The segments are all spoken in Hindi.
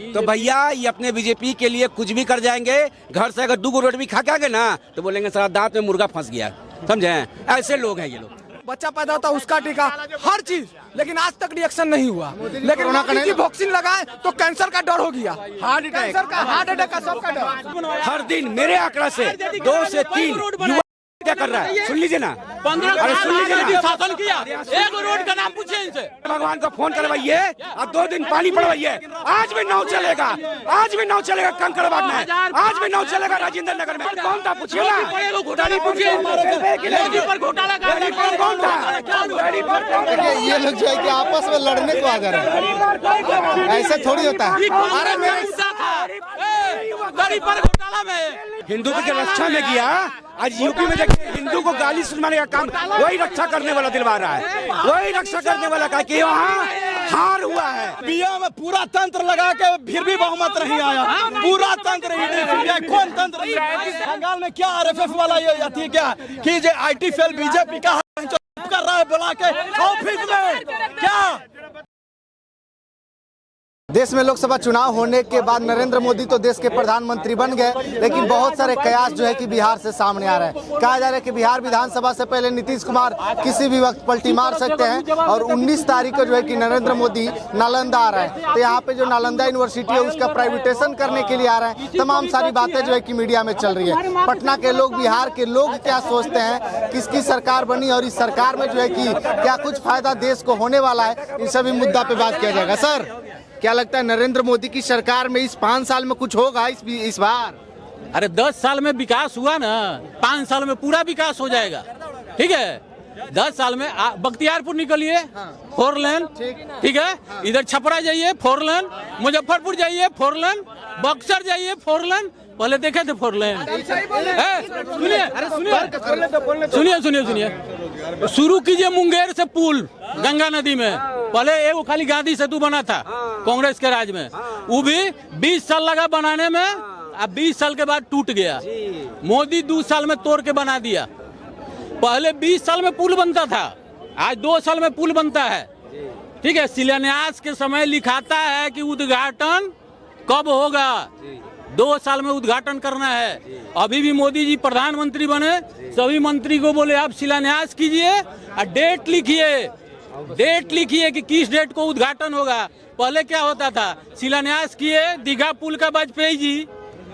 तो भैया ये अपने बीजेपी के लिए कुछ भी कर जाएंगे। घर से अगर 2 रोटी भी खा के आगे ना तो बोलेंगे सारा दांत में मुर्गा फंस गया, समझे? ऐसे लोग हैं ये लोग। बच्चा पैदा होता उसका टीका, हर चीज, लेकिन आज तक रिएक्शन नहीं हुआ। लेकिन मोदी जी वैक्सीन लगाए तो कैंसर का डर हो गया, हार्ट अटैक का सबका डर। हर दिन मेरे आंकड़ा से 2 से 3 युवा क्या कर रहा है, सुन लीजिए ना। 15 शासन किया, एक रोड का नाम पूछे इनसे। भगवान को फोन करवाइए और 2 दिन पानी पड़वाइए, आज भी नाव चलेगा, आज भी नाव चलेगा कंकड़बाग में, आज भी नाव चलेगा राजेंद्र नगर में। कौन था पूछिए ना, पूछिए मोदी पर घोटाला कौन था? ये लोग जो है कि आपस में लड़ने को आ जा रहे हैं, ऐसे थोड़ी होता है। अरे मेरा हिस्सा था गरीब पर घोटाला में, हिंदुत्व की रक्षा में किया। आज यूपी में देखिए हिंदू को गाली सुनाने का काम वही रक्षा करने वाला दिलवा रहा है, वही रक्षा करने वाला का कि वहाँ हार हुआ है। बिया में पूरा तंत्र लगा के फिर भी बहुमत नहीं आया, पूरा तंत्र कौन तंत्र? बंगाल में क्या आरएफएफ वाला ये क्या कि जो IT फेल बीजेपी का कर रहा है बुला के ऑफिस में क्या? देश में लोकसभा चुनाव होने के बाद नरेंद्र मोदी तो देश के प्रधानमंत्री बन गए, लेकिन बहुत सारे कयास जो है कि बिहार से सामने आ रहे हैं। कहा जा रहा है कि बिहार विधानसभा से पहले नीतीश कुमार किसी भी वक्त पलटी मार सकते हैं और 19 तारीख को जो है कि नरेंद्र मोदी नालंदा आ रहे हैं। तो यहाँ पे जो नालंदा यूनिवर्सिटी है उसका प्राइवेटाइजेशन करने के लिए आ रहे हैं। तमाम सारी बातें जो है कि मीडिया में चल रही है। पटना के लोग, बिहार के लोग क्या सोचते हैं, किसकी सरकार बनी और इस सरकार में जो है कि क्या कुछ फायदा देश को होने वाला है, इन सभी मुद्दा पे बात किया जाएगा। सर, क्या लगता है नरेंद्र मोदी की सरकार में इस 5 साल में कुछ होगा इस बार? अरे 10 साल में विकास हुआ ना, 5 साल में पूरा विकास हो जाएगा। ठीक है, 10 साल में बख्तियारपुर निकलिए 4 लेन, ठीक है, इधर छपरा जाइए 4 लेन, मुजफ्फरपुर जाइए 4 लेन, बक्सर जाइए 4 लेन। पहले देखे थे 4 लेन? सुनिए, शुरू कीजिए मुंगेर से पुल गंगा नदी में। पहले एक खाली गांधी सेतु बना था कांग्रेस के राज में, वो भी 20 साल लगा बनाने में, अब 20 साल के बाद टूट गया। मोदी 2 साल में तोड़ के बना दिया। पहले 20 साल में पुल बनता था, आज 2 साल में पुल बनता है। ठीक है, शिलान्यास के समय लिखाता है कि उद्घाटन कब होगा, 2 साल में उद्घाटन करना है। अभी भी मोदी जी प्रधानमंत्री बने, सभी मंत्री को बोले आप शिलान्यास कीजिए और डेट लिखिए कि किस डेट को उद्घाटन होगा। पहले क्या होता था, शिलान्यास किए दीघा पुल का, वाजपेयी जी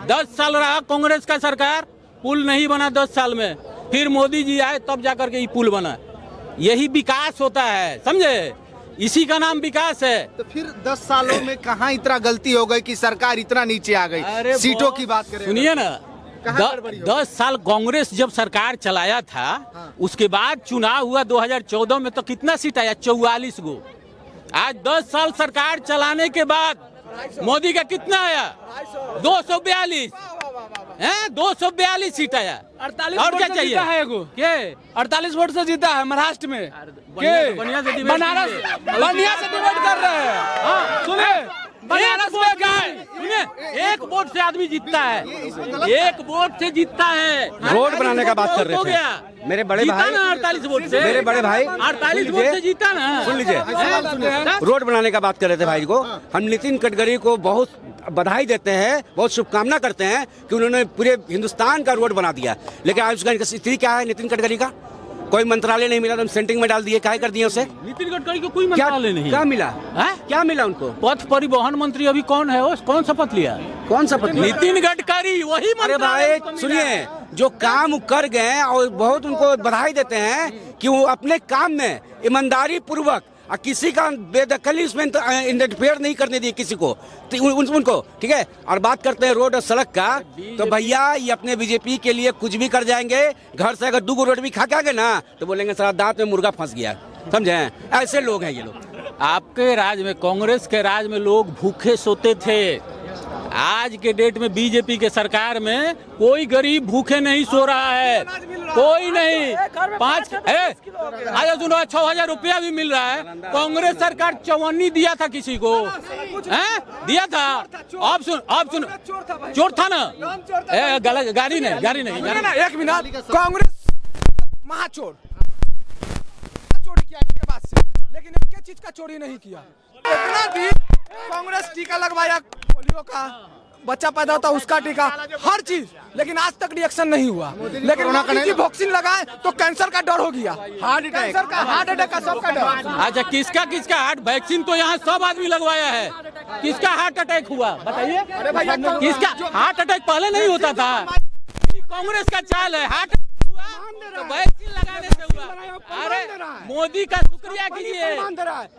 10 साल रहा कांग्रेस का सरकार, पुल नहीं बना 10 साल में। फिर मोदी जी आए तब जाकर के ये पुल बना। यही विकास होता है, समझे? इसी का नाम विकास है। तो फिर 10 सालों में कहाँ इतना गलती हो गई कि सरकार इतना नीचे आ गई? सीटों की बात करें, सुनिए ना, 10 साल कांग्रेस जब सरकार चलाया था, उसके बाद चुनाव हुआ 2014 में, तो कितना सीट आया? 44 गो। आज 10 साल सरकार चलाने के बाद मोदी का कितना आया? 242 है, 242 सीट आया। 48 और क्या चाहिए? है के 48 वोट से जीता है महाराष्ट्र में। बढ़िया से डिबेट कर रहे हैं। सुनिए, बनारस में सुनिए, 1 वोट से आदमी जीतता है, 1 वोट से जीतता है। रोड बनाने का बात कर रहे थे मेरे बड़े भाई, 48 वोट से, मेरे बड़े भाई 48 वोट से जीता ना। सुन लीजिए, रोड बनाने का बात कर रहे थे भाई को। हम नितिन गडकरी को बहुत बधाई देते हैं, बहुत शुभकामना करते हैं कि उन्होंने पूरे हिंदुस्तान का रोड बना दिया। लेकिन आज उसका स्थिति क्या है? नितिन गडकरी का कोई मंत्रालय नहीं मिला, तो हम सेंटिंग में डाल दिए। क्या कर दिए उसे? नितिन गडकरी को कोई मंत्रालय नहीं। क्या मिला? क्या मिला उनको? पथ परिवहन मंत्री अभी कौन है? वो कौन शपथ लिया? कौन शपथ? नितिन गडकरी, वही। अरे भाई सुनिए, जो काम कर गए और बहुत उनको बधाई देते हैं कि वो अपने काम में ईमानदारी पूर्वक और किसी का बेदखली उसमें इंटरफेयर नहीं करने दिए किसी को, तो उनको, ठीक है। और बात करते हैं रोड और सड़क का, तो भैया ये अपने बीजेपी के लिए कुछ भी कर जाएंगे। घर से अगर 2 रोटी भी खा के आगे ना तो बोलेंगे सारा दांत में मुर्गा फंस गया, समझे? ऐसे लोग हैं ये लोग। आपके राज में, कांग्रेस के राज में लोग भूखे सोते थे। आज के डेट में बीजेपी के सरकार में कोई गरीब भूखे नहीं सो रहा है, कोई नहीं। 6,000 रुपया भी मिल रहा है। कांग्रेस सरकार 54 दिया था किसी को, दिया था। अब सुन, चोर था ना, गाड़ी नहीं। एक मिनट, कांग्रेस महाचोर चोरी किया इसके बाद से, लेकिन एक चीज का चोरी नहीं किया। इतना भी कांग्रेस टीका लगवाया पोलियो का बच्चा पैदा होता उसका टीका, हर चीज, लेकिन आज तक रिएक्शन नहीं हुआ। लेकिन मोदी जी वैक्सीन लगाए तो कैंसर का डर हो गया, हार्ट अटैक का सबका डर। अच्छा, किसका किसका हार्ट, वैक्सीन तो यहाँ सब आदमी लगवाया है, किसका हार्ट अटैक हुआ बताइए? किसका हार्ट अटैक पहले नहीं होता था? कांग्रेस का चाल है, हार्ट हुआ तो वैक्सीन लगाने से हुआ। अरे मोदी का शुक्रिया कीजिए,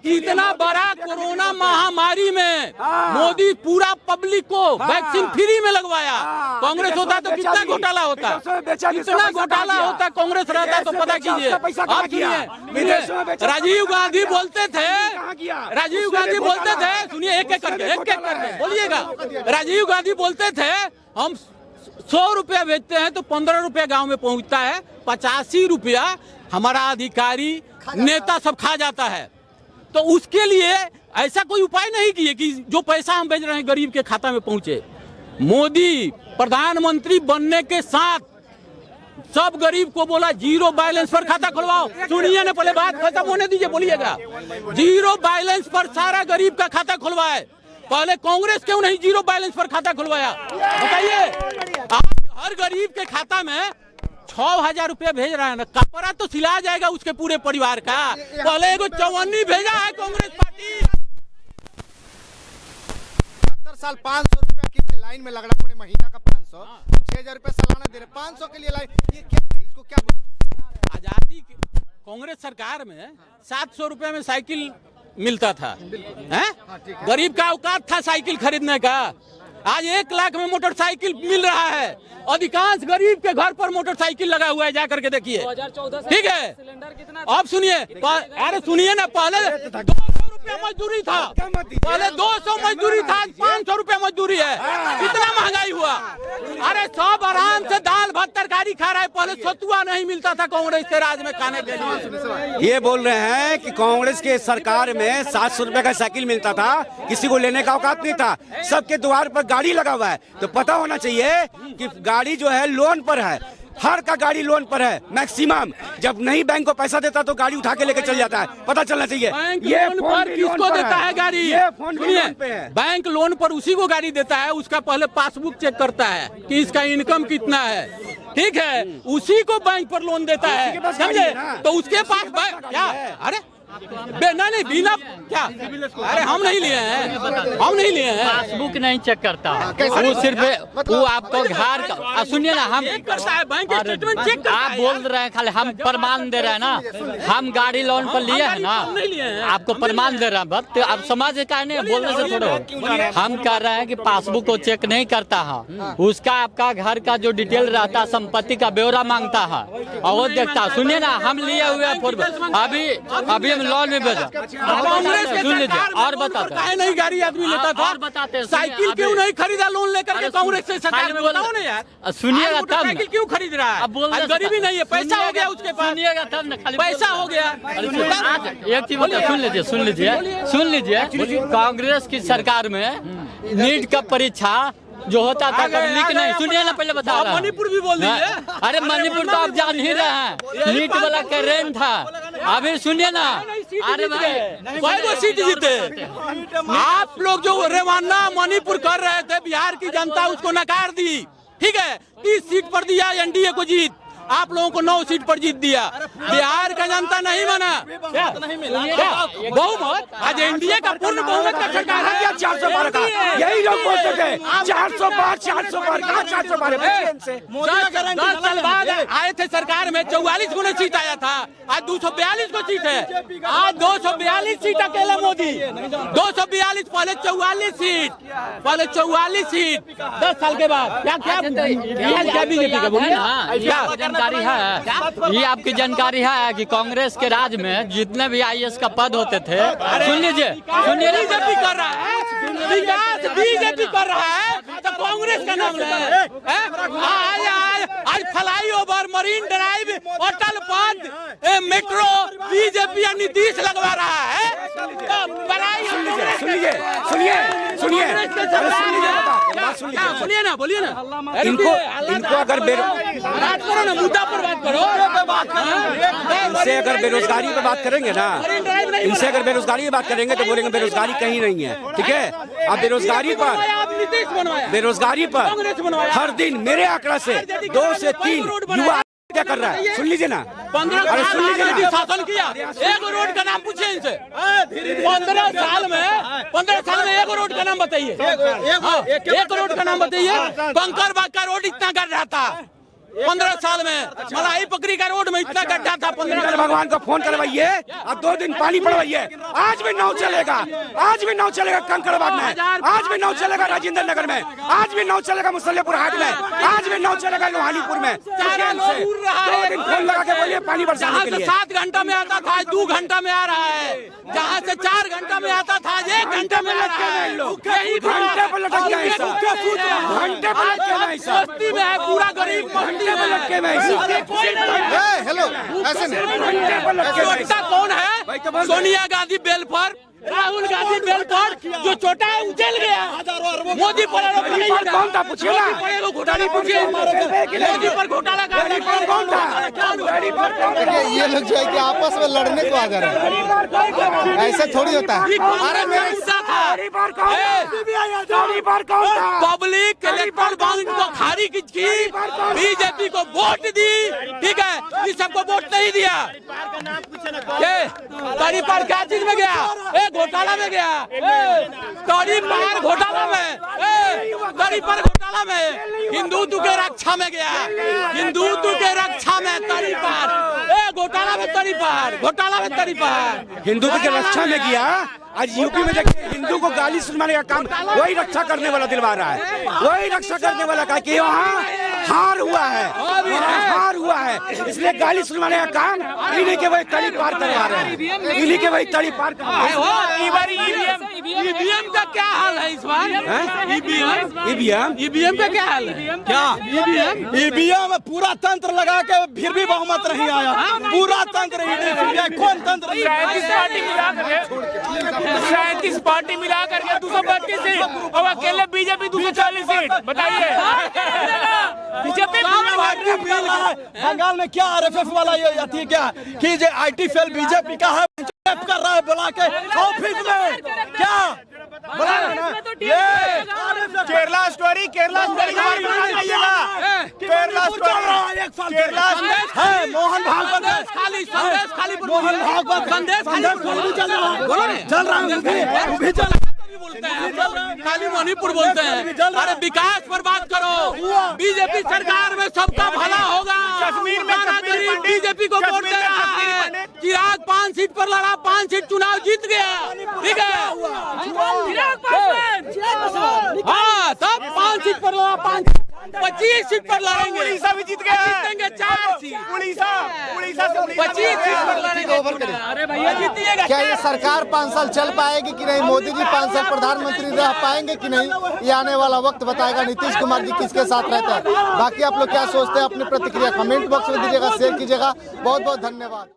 इतना बड़ा कोरोना महामारी में मोदी पूरा पब्लिक को वैक्सीन फ्री में लगवाया। कांग्रेस होता तो कितना घोटाला होता, कितना घोटाला होता, कांग्रेस रहता तो पता कीजिए। आप सुनिए, राजीव गांधी बोलते थे, राजीव गांधी बोलते थे, सुनिए एक एक करके बोलिएगा। राजीव गांधी बोलते थे हम 100 रुपया भेजते हैं तो 15 रुपया गांव में पहुंचता है, 85 रुपया हमारा अधिकारी नेता सब खा जाता है। तो उसके लिए ऐसा कोई उपाय नहीं किए कि जो पैसा हम भेज रहे हैं गरीब के खाता में पहुंचे। मोदी प्रधानमंत्री बनने के साथ सब गरीब को बोला जीरो बैलेंस पर खाता खुलवाओ। सुनिए ना, पहले बात खत्म होने दीजिए, बोलिएगा। जीरो बैलेंस पर सारा गरीब का खाता खुलवाए। पहले कांग्रेस क्यों नहीं जीरो बैलेंस पर खाता खुलवाया बताइए? आज हर गरीब के खाता में 6,000 रुपया भेज रहा है ना, कपड़ा तो सिला जाएगा उसके पूरे परिवार का। पहले एगो चौवन्नी भेजा है कांग्रेस पार्टी। 70 साल 500 रुपया के लिए लाइन में लगना पड़े, महीना का 500, 6,000 रुपया सालाना दे रहे, 500 के लिए लाइन, ये क्या है? इसको क्या? आजादी कांग्रेस सरकार में 700 रुपए में साइकिल मिलता था, हैं? गरीब का औकात था साइकिल खरीदने का। आज 1 लाख में मोटरसाइकिल मिल रहा है। अधिकांश गरीब के घर पर मोटरसाइकिल लगा हुआ है, जाकर के देखिए, ठीक है? अब सुनिए, अरे सुनिए ना, पहले 200 रुपया मजदूरी था, पहले 200 मजदूरी था, 500 रुपया मजदूरी है। कितना महंगाई हुआ। अरे सब आराम से दाल भात तरकारी खा रहा है। पहले सतुआ नहीं मिलता था कांग्रेस के राज में खाने के लिए। ये बोल रहे हैं कि कांग्रेस के सरकार में 700 रुपए का साइकिल मिलता था, किसी को लेने का औकात नहीं था। सबके द्वार पर गाड़ी लगा हुआ है, तो पता होना चाहिए कि गाड़ी जो है लोन पर है, हर का गाड़ी लोन पर है मैक्सिमम। जब नहीं बैंक को पैसा देता तो गाड़ी उठा के लेके चल जाता है, पता चलना चाहिए। ये लोन पर किसको देता है गाड़ी? ये फोन पे लोन पे है। बैंक लोन पर उसी को गाड़ी देता है, उसका पहले पासबुक चेक करता है कि इसका इनकम कितना है, ठीक है? उसी को बैंक पर लोन देता है, समझे? तो उसके पास क्या? अरे नहीं बिना क्या? अरे हम नहीं लिए हैं, हम नहीं लिए हैं। पासबुक नहीं चेक करता, वो सिर्फ वो आपको घर का, सुनिए ना, हम करता है बैंक स्टेटमेंट चेक करता है। आप बोल रहे हैं खाली हम प्रमाण दे रहे हैं ना, हम गाड़ी लोन पर लिए हैं ना, आपको प्रमाण दे रहे हैं। बस आप समझ का नहीं, बोलने से थोड़ा हम कह रहे हैं कि पासबुक को चेक नहीं करता है, उसका आपका घर का जो डिटेल रहता है, संपत्ति का ब्यौरा मांगता है और वो देखता है। सुनिए ना, हम लिए हुए अभी हम लोन में भेजा। सुन लीजिए और बताते हैं, नहीं गाड़ी आदमी लेता था और बताते हैं, साइकिल क्यों नहीं खरीदा लोन लेकर के कांग्रेस से सरकार में? बताओ ना यार, सुनिएगा तब साइकिल क्यों खरीद रहा है? अब गरीबी नहीं है, पैसा हो गया उसके पास, सुनिएगा तब ना, खाली पैसा हो गया। एक चीज बता, सुन लीजिए, कांग्रेस की सरकार में नीट का परीक्षा जो होता था कब लीक नहीं। सुनिए ना, पहले बता रहा हूं। मणिपुर भी बोल दीजिए। अरे मणिपुर तो आप जान ही रहे हैं, नीट वाला का रेन था। अभी सुनिए ना, अरे भाई वो सीट जीते। आप लोग जो रेवाना मणिपुर कर रहे थे, बिहार की जनता उसको नकार दी, ठीक है? 30 सीट पर दिया एनडीए को जीत, आप लोगों को 9 सीट पर जीत दिया। बिहार का जनता नहीं माना बहुमत। आज एनडीए का पूर्ण बहुमत का सरकार है। 412 का यही लोग बोलते थे 412 कहाँ 412? 10 साल बाद आए थे सरकार में, 44 गुना सीट आया था, आज 242 को सीट है। आज 242 सीट अकेले मोदी, 242, पहले 44 सीट, पहले 44 सीट 10 साल के बाद। क्या बीजेपी का बोलिए जानकारी है, ये आपकी जानकारी है कि कांग्रेस के राज में जितने भी आईएएस का पद होते थे, सुन लीजिए, बीजेपी कर रहा है, विकास बीजेपी कर रहा है, तो कांग्रेस का नाम ले। आज फ्लाई ओवर, मरीन ड्राइव, अटल पथ, मेट्रो बीजेपी या नीतीश लगवा रहा है। सुनिए सुन लीजिए। बोलिए ना, बोलिए ना। इनको अगर बात करो ना, मुद्दा पर बात करो। इनसे अगर बेरोजगारी पे बात करेंगे ना, इनसे अगर बेरोजगारी की बात करेंगे तो बोलेंगे बेरोजगारी कहीं नहीं है। ठीक है, अब बेरोजगारी पर हर दिन मेरे आंकड़ा से 2 से 3 युवा क्या कर रहा है, सुन लीजिए ना। 15 सुन लीजिए ना, शासन किया, एक रोड का नाम पूछिए इनसे। 15 साल में एक रोड का नाम बताइए। एक रोड का नाम बताइए। कंकरबाग का रोड इतना गड्ढा था 15 साल में। मलाई पकड़ी का रोड में इतना गड्ढा था 15। भगवान को फोन करवाइए, अब 2 दिन पानी पड़वाइए, आज भी नाव चलेगा। आज भी नाव चलेगा कंकड़बाग में, आज भी नाव चलेगा राजेंद्र नगर में, आज भी नाव चलेगा मुसल्लेपुर हाट में, आज भी नाव चलेगा लोहानीपुर में। 2 दिन फोन लगा के बोलिए पानी बरसाने के लिए। 7 घंटा में आता था, 2 घंटा में आ रहा है। जहाँ से 4 घंटा में आता था, 1 घंटे में आ रहा है। घंटे पर लटक गया, घंटे पर लटक गया। सस्ती में है, पूरा गरीब हेलो, ऐसे छोटा कौन है? सोनिया गांधी बेल पर, राहुल गांधी बेल पर, जो छोटा है उछल गया। मोदी पर कौन था पूछिए ना, घोटाला पूछिए। मोदी पर घोटाला कौन था? ये लोग जो है कि आपस में लड़ने को आ जा रहे हैं, ऐसा थोड़ी होता है। अरे पब्लिक इलेक्ट्रल बॉन्ड को खारिज की, बीजेपी को वोट दी। ठीक है, इस सबको वोट नहीं दिया। तरी पार क्या चीज में गया? घोटाला में गया। तरी पार घोटाला में, तरी पार घोटाला में, हिंदुत्व के रक्षा में गया। हिंदुत्व के रक्षा में तरी पार, घोटाला में तरी पार, घोटाला में तरी पार। हिंदुत्व की रक्षा में किया। आज यूपी में देखिए, हिंदू को गाली सुनाने का काम वही रक्षा करने वाला दिलवा रहा है, वही रक्षा करने वाला का कि वहाँ हार हुआ है, हार हुआ है, इसलिए गाली सुनवाने का काम इन्हीं के वही तड़ी पार करवा रहे हैं, इन्हीं के वही तड़ी पार करवा रहे हैं। ईवीएम का क्या हाल है इस बार? ईवीएम का क्या हाल है? क्या ईवीएम पूरा तंत्र लगा के फिर भी बहुमत नहीं आया। पूरा तंत्र कौन तंत्र? 37 पार्टी मिला करके 232 सीट और अकेले बीजेपी 240 सीट। बताइए बीजेपी बंगाल में क्या आरएफएफ वाला ये क्या कि जो IT फेल बीजेपी का है कर रहा है बुला के ऑफिस में, क्या बुला रहे हैं? केरला स्टोरी केरला स्टोरी है मोहन भागवत खाली मोहन भागवत चल रहा है। बोलते हैं खाली मणिपुर बोलते हैं। अरे विकास पर बात करो। बीजेपी सरकार में सबका भला होगा। कश्मीर में गरीब बीजेपी को वोट दे रहा है। चिराग 5 सीट पर लड़ा, 5 सीट चुनाव जीत गया। ठीक है, हाँ, तब 5 सीट पर लड़ा, 25 सीट पर लड़ेंगे। उड़ीसा भी जीत गया, जीतेंगे 4 सीट। उड़ीसा से 25 सीट पर लड़ेंगे। अरे भैया जीतिएगा। क्या ये सरकार 5 साल चल पाएगी कि नहीं? मोदी जी 5 साल प्रधानमंत्री रह पाएंगे कि नहीं? ये आने वाला वक्त बताएगा। नीतीश कुमार जी किसके साथ रहता है। बाकी आप लोग क्या सोचते हैं? अपनी प्रतिक्रिया कमेंट बॉक्स में दीजिएगा, शेयर कीजिएगा। बहुत बहुत धन्यवाद।